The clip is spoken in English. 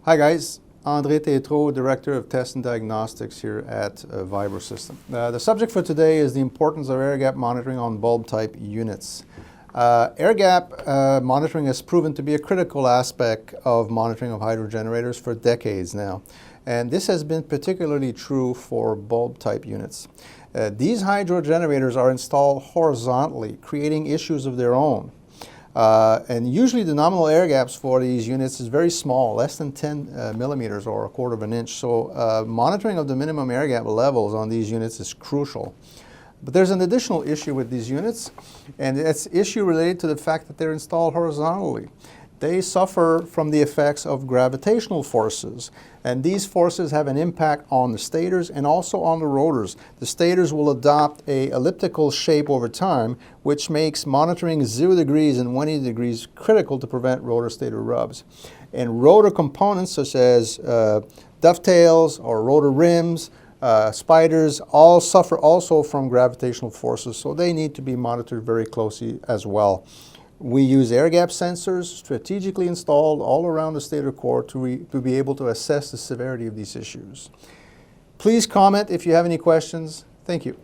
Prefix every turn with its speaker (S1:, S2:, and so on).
S1: Hi guys, André Tétrault, Director of Test and Diagnostics here at Vibro-System. The subject for today is the importance of air gap monitoring on bulb type units. Air gap monitoring has proven to be a critical aspect of monitoring of hydro generators for decades now. And this has been particularly true for bulb type units. These hydro generators are installed horizontally, creating issues of their own. And usually the nominal air gaps for these units is very small, less than 10 millimeters or a quarter of an inch. So monitoring of the minimum air gap levels on these units is crucial. But there's an additional issue with these units, and it's an issue related to the fact that they're installed horizontally. They suffer from the effects of gravitational forces, and these forces have an impact on the stators and also on the rotors. The stators will adopt an elliptical shape over time, which makes monitoring 0 degrees and 180 degrees critical to prevent rotor-stator rubs. And rotor components such as dovetails or rotor rims, spiders, all suffer also from gravitational forces, so they need to be monitored very closely as well. We use air gap sensors strategically installed all around the stator core to be able to assess the severity of these issues. Please comment if you have any questions. Thank you.